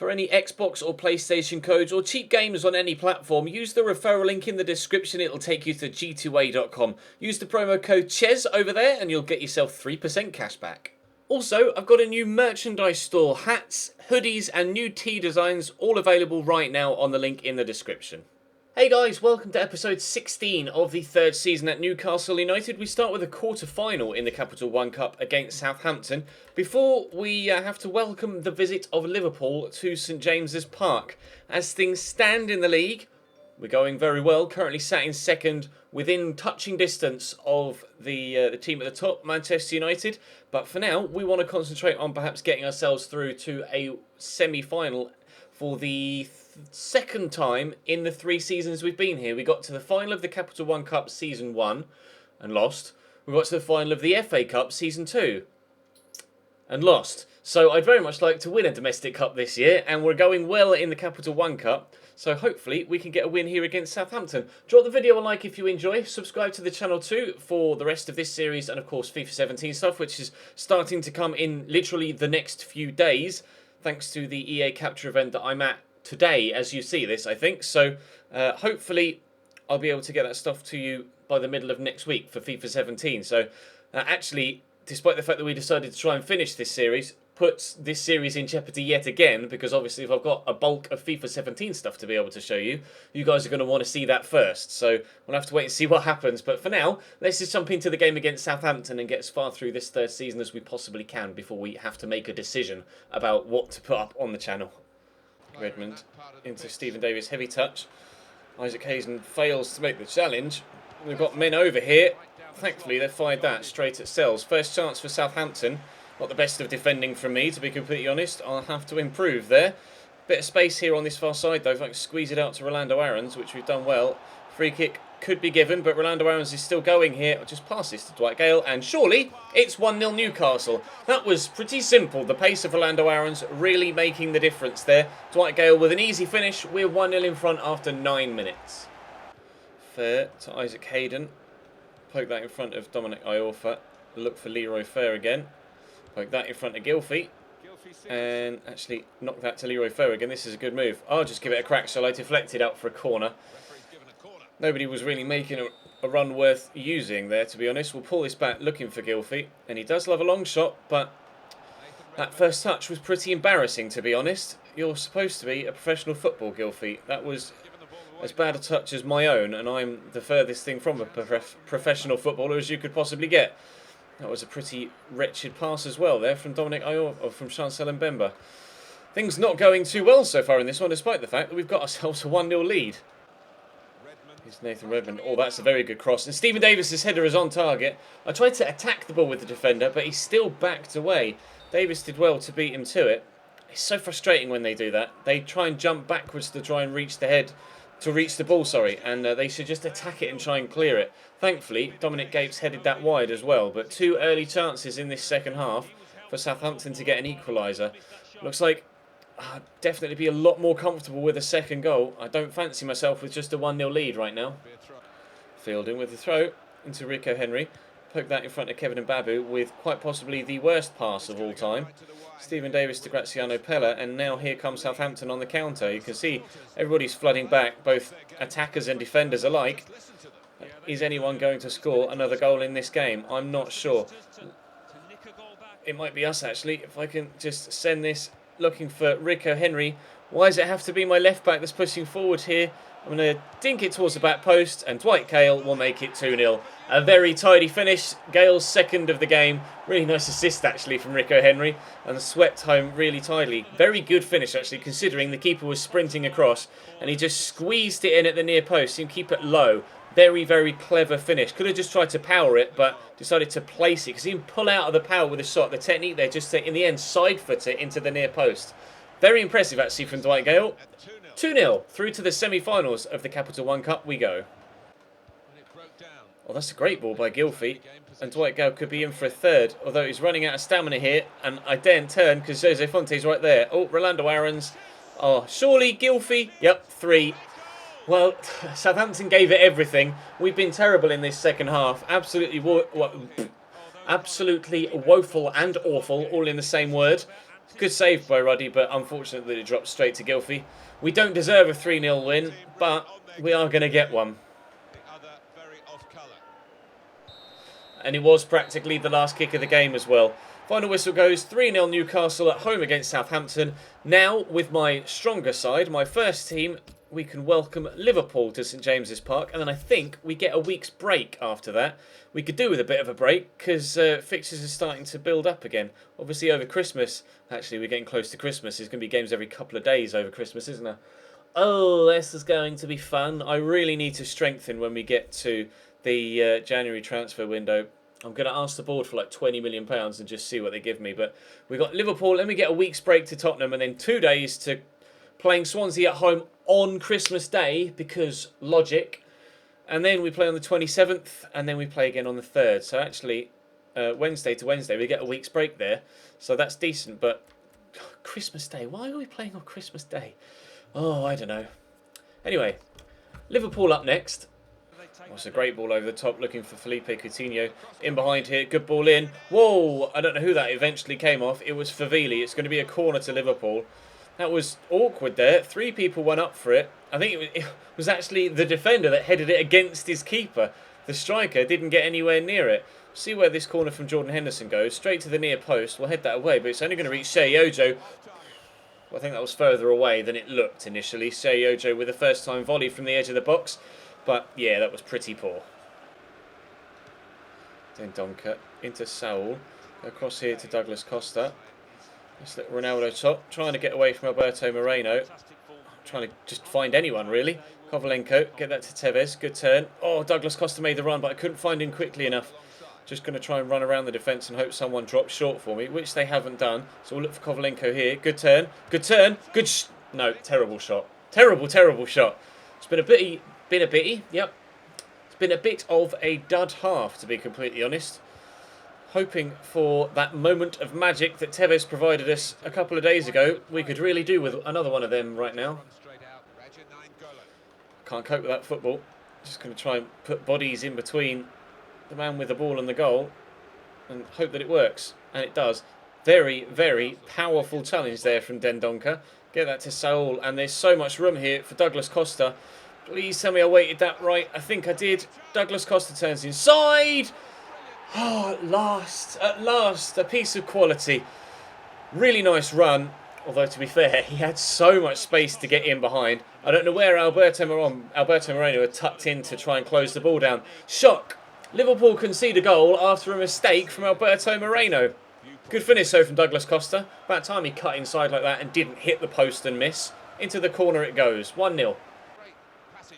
For any Xbox or PlayStation codes or cheap games on any platform, use the referral link in the description. It'll take you to g2a.com. Use the promo code CHES over there and you'll get yourself 3% cash back. Also, I've got a new merchandise store, hats, hoodies and new tee designs, all available right now on the link in the description. Hey guys, welcome to episode 16 of the third season at Newcastle United. We start with a quarter-final in the Capital One Cup against Southampton before we have to welcome the visit of Liverpool to St James's Park. As things stand in the league, we're going very well, currently sat in second within touching distance of the team at the top, Manchester United. But for now, we want to concentrate on perhaps getting ourselves through to a semi-final for the second time in the 3 seasons we've been here. We got to the final of the Capital One Cup Season 1 and lost. We got to the final of the FA Cup Season 2 and lost. So I'd very much like to win a domestic cup this year, and we're going well in the Capital One Cup. So hopefully we can get a win here against Southampton. Drop the video a like if you enjoy. Subscribe to the channel too for the rest of this series and of course FIFA 17 stuff, which is starting to come in literally the next few days, thanks to the EA Capture event that I'm at today as you see this, I think. So hopefully I'll be able to get that stuff to you by the middle of next week for FIFA 17. So actually, despite the fact that we decided to try and finish this series, puts this series in jeopardy yet again, because obviously if I've got a bulk of FIFA 17 stuff to be able to show you, you guys are going to want to see that first. So we'll have to wait and see what happens. But for now, let's just jump into the game against Southampton and get as far through this third season as we possibly can before we have to make a decision about what to put up on the channel. Redmond into Stephen Davis, heavy touch. Isaac Hayden fails to make the challenge. We've got men over here. Thankfully they fired that straight at Sells. First chance for Southampton. Not the best of defending from me, to be completely honest. I'll have to improve there. Bit of space here on this far side though. If I can squeeze it out to Rolando Aarons, which we've done well. Free kick could be given, but Rolando Aarons is still going here. I'll just pass this to Dwight Gale, and surely it's 1-0 Newcastle. That was pretty simple. The pace of Rolando Aarons really making the difference there. Dwight Gale with an easy finish. We're 1-0 in front after 9 minutes. Fair to Isaac Hayden. Poke that in front of Dominic Iorfa. Look for Leroy Fair again. Poke that in front of Gilfie. And actually knock that to Leroy Fair again. This is a good move. I'll just give it a crack, shall I? Deflect it out for a corner. Nobody was really making a run worth using there, to be honest. We'll pull this back looking for Gilfie. And he does love a long shot, but that first touch was pretty embarrassing, to be honest. You're supposed to be a professional football, Gilfie. That was as bad a touch as my own, and I'm the furthest thing from a professional footballer as you could possibly get. That was a pretty wretched pass as well there from Dominic Ior, or from Chancel Mbemba. Things not going too well so far in this one, despite the fact that we've got ourselves a 1-0 lead. Here's Nathan Redmond. Oh, that's a very good cross. And Stephen Davis's header is on target. I tried to attack the ball with the defender, but he still backed away. Davis did well to beat him to it. It's so frustrating when they do that. They try and jump backwards to try and reach the head, to reach the ball, sorry, and they should just attack it and try and clear it. Thankfully, Dominic Gapes headed that wide as well, but 2 early chances in this second half for Southampton to get an equaliser. Looks like I'd definitely be a lot more comfortable with a second goal. I don't fancy myself with just a 1-0 lead right now. Fielding with the throw into Rico Henry. Poke that in front of Kevin Mbabu with quite possibly the worst pass of all time. Stephen Davis to Graziano Pella, and now here comes Southampton on the counter. You can see everybody's flooding back, both attackers and defenders alike. Is anyone going to score another goal in this game? I'm not sure. It might be us actually. If I can just send this looking for Rico Henry. Why does it have to be my left back that's pushing forward here? I'm going to dink it towards the back post, and Dwight Gale will make it 2-0. A very tidy finish. Gale's second of the game. Really nice assist, actually, from Rico Henry, and swept home really tidily. Very good finish, actually, considering the keeper was sprinting across, and he just squeezed it in at the near post. He can keep it low. Very, very clever finish. Could have just tried to power it, but decided to place it, because he can pull out of the power with a shot. The technique there, just to, in the end, side foot it into the near post. Very impressive, actually, from Dwight Gale. 2-0, through to the semi-finals of the Capital One Cup we go. Well, that's a great ball by Gilfie, and Dwight Gale could be in for a third, although he's running out of stamina here, and I daren't turn because Jose Fonte's right there. Oh, Rolando Aarons. Oh, surely Gilfie. Yep, 3. Well, Southampton gave it everything. We've been terrible in this second half. Absolutely woeful and awful, all in the same word. Good save by Ruddy, but unfortunately it dropped straight to Gylfi. We don't deserve a 3-0 win, but we are going to get one. And it was practically the last kick of the game as well. Final whistle goes 3-0 Newcastle at home against Southampton. Now, with my stronger side, my first team, we can welcome Liverpool to St James's Park. And then I think we get a week's break after that. We could do with a bit of a break because fixtures are starting to build up again. Obviously over Christmas, actually we're getting close to Christmas. There's going to be games every couple of days over Christmas, isn't there? Oh, this is going to be fun. I really need to strengthen when we get to the January transfer window. I'm going to ask the board for like £20 million and just see what they give me. But we've got Liverpool, then we get a week's break to Tottenham, and then 2 days to playing Swansea at home on Christmas Day, because logic. And then we play on the 27th, and then we play again on the 3rd. So actually, Wednesday to Wednesday, we get a week's break there. So that's decent, but Christmas Day, why are we playing on Christmas Day? Oh, I don't know. Anyway, Liverpool up next. Oh, it's a great ball over the top, looking for Felipe Coutinho. In behind here, good ball in. Whoa, I don't know who that eventually came off. It was Favili. It's going to be a corner to Liverpool. That was awkward there. 3 people went up for it. I think it was actually the defender that headed it against his keeper. The striker didn't get anywhere near it. See where this corner from Jordan Henderson goes. Straight to the near post. We'll head that away, but it's only going to reach Shea Ojo. Well, I think that was further away than it looked initially. Shea Ojo with a first-time volley from the edge of the box. But, yeah, that was pretty poor. Then Donker into Saul. Across here to Douglas Costa. Let's let Ronaldo top. Trying to get away from Alberto Moreno. Trying to just find anyone, really. Kovalenko, get that to Tevez. Good turn. Oh, Douglas Costa made the run, but I couldn't find him quickly enough. Just going to try and run around the defence and hope someone drops short for me, which they haven't done. So we'll look for Kovalenko here. Good turn. Good turn. No, terrible shot. Terrible shot. It's been a bitty. Yep. It's been a bit of a dud half, to be completely honest. Hoping for that moment of magic that Tevez provided us a couple of days ago. We could really do with another one of them right now. Can't cope with that football. Just going to try and put bodies in between the man with the ball and the goal and hope that it works. And it does. Very, very powerful challenge there from Dendoncker. Get that to Saul, and there's so much room here for Douglas Costa. Please tell me I weighted that right. I think I did. Douglas Costa turns inside. Oh, at last, a piece of quality. Really nice run. Although, to be fair, he had so much space to get in behind. I don't know where Alberto Moreno had tucked in to try and close the ball down. Shock. Liverpool concede a goal after a mistake from Alberto Moreno. Good finish, though, from Douglas Costa. About time he cut inside like that and didn't hit the post and miss. Into the corner it goes. 1-0.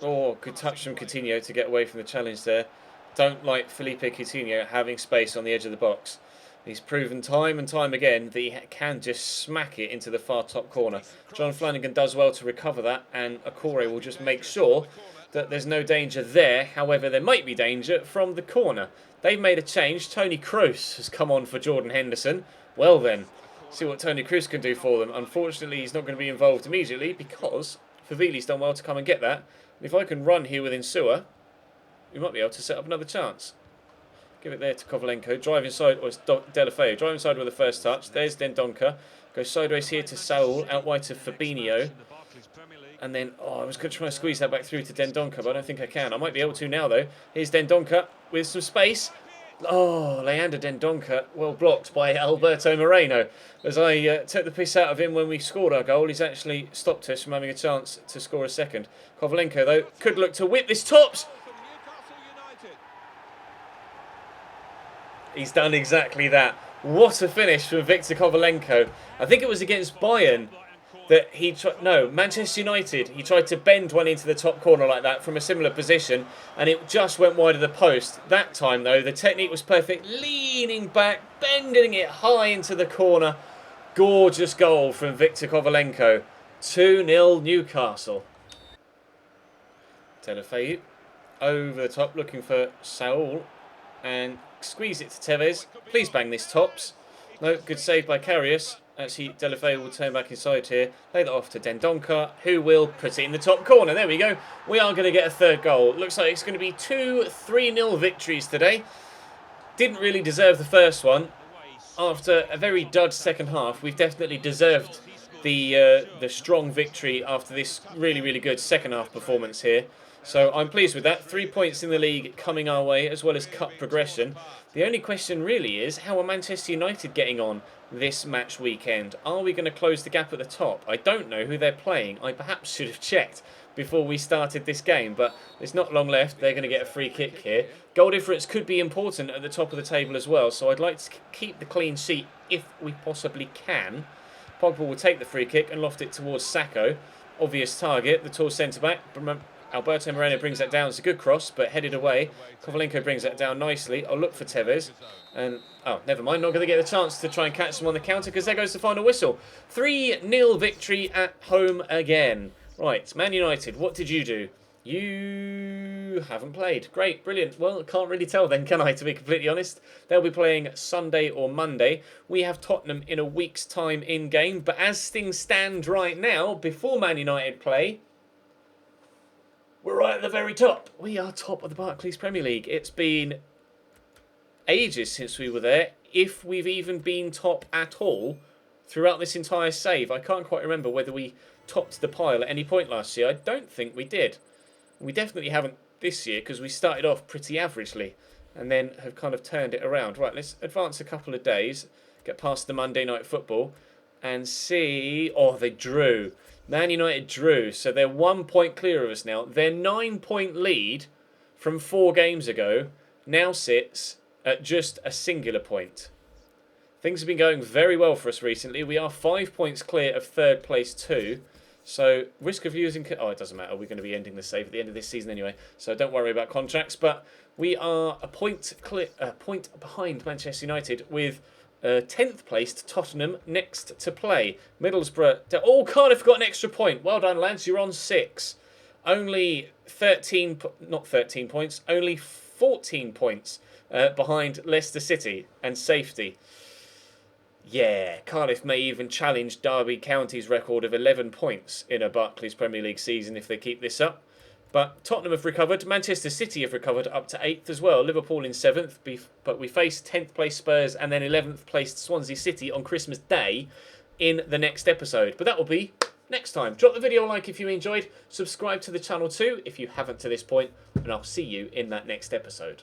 Oh, good touch from Coutinho to get away from the challenge there. Don't like Felipe Coutinho having space on the edge of the box. He's proven time and time again that he can just smack it into the far top corner. John Flanagan does well to recover that, and Akore will just make sure that there's no danger there. However, there might be danger from the corner. They've made a change. Tony Kroos has come on for Jordan Henderson. Well then, see what Tony Kroos can do for them. Unfortunately, he's not going to be involved immediately because Favili's done well to come and get that. If I can run here with Insua, we might be able to set up another chance. Give it there to Kovalenko. Drive inside, or it's Delafeu. Drive inside with the first touch. There's Dendoncker. Goes sideways here to Saul. Out wide to Fabinho. And then, I was going to try and squeeze that back through to Dendoncker, but I don't think I can. I might be able to now, though. Here's Dendoncker with some space. Oh, Leander Dendoncker, well blocked by Alberto Moreno. As I took the piss out of him when we scored our goal, he's actually stopped us from having a chance to score a second. Kovalenko, though, could look to whip this tops. He's done exactly that. What a finish from Viktor Kovalenko. I think it was against Bayern that he tried... No, Manchester United. He tried to bend one into the top corner like that from a similar position, and it just went wide of the post. That time, though, the technique was perfect. Leaning back, bending it high into the corner. Gorgeous goal from Viktor Kovalenko. 2-0 Newcastle. Telefeu over the top, looking for Saul. And squeeze it to Tevez. Please bang this tops. No, good save by Karius. Actually, Delafeu will turn back inside here. Play that off to Dendoncker, who will put it in the top corner. There we go. We are going to get a third goal. Looks like it's going to be 2 3-0 victories today. Didn't really deserve the first one. after a very dud second half, we've definitely deserved the strong victory after this really, really good second half performance here. So I'm pleased with that. 3 points in the league coming our way, as well as cup progression. The only question really is, how are Manchester United getting on this match weekend? Are we going to close the gap at the top? I don't know who they're playing. I perhaps should have checked before we started this game, but there's not long left. They're going to get a free kick here. Goal difference could be important at the top of the table as well, so I'd like to keep the clean sheet if we possibly can. Pogba will take the free kick and loft it towards Sacco. Obvious target, the tall centre-back. Alberto Moreno brings that down. It's a good cross, but headed away. Kovalenko brings that down nicely. I'll look for Tevez. And, oh, never mind. Not going to get the chance to try and catch them on the counter because there goes the final whistle. 3-0 victory at home again. Right, Man United, what did you do? You haven't played. Great, brilliant. Well, can't really tell then, can I, to be completely honest? They'll be playing Sunday or Monday. We have Tottenham in a week's time in-game. But as things stand right now, before Man United play, we're right at the very top. We are top of the Barclays Premier League. It's been ages since we were there, if we've even been top at all throughout this entire save. I can't quite remember whether we topped the pile at any point last year. I don't think we did. We definitely haven't this year because we started off pretty averagely and then have kind of turned it around. Right, let's advance a couple of days, get past the Monday night football and see... Oh, they drew. Man United drew, so they're 1 point clear of us now. Their 9-point lead from 4 games ago now sits at just a singular point. Things have been going very well for us recently. We are 5 points clear of third place too. So risk of losing... Oh, it doesn't matter. We're going to be ending the save at the end of this season anyway. So don't worry about contracts. But we are a point behind Manchester United with 10th placed Tottenham next to play. Middlesbrough... Oh, Cardiff got an extra point. Well done, lads. You're on 6. Only 13... Not 13 points. Only 14 points behind Leicester City and safety. Yeah, Cardiff may even challenge Derby County's record of 11 points in a Barclays Premier League season if they keep this up. But Tottenham have recovered. Manchester City have recovered up to 8th as well. Liverpool in 7th. But we face 10th place Spurs and then 11th placed Swansea City on Christmas Day in the next episode. But that will be next time. Drop the video a like if you enjoyed. Subscribe to the channel too if you haven't to this point. And I'll see you in that next episode.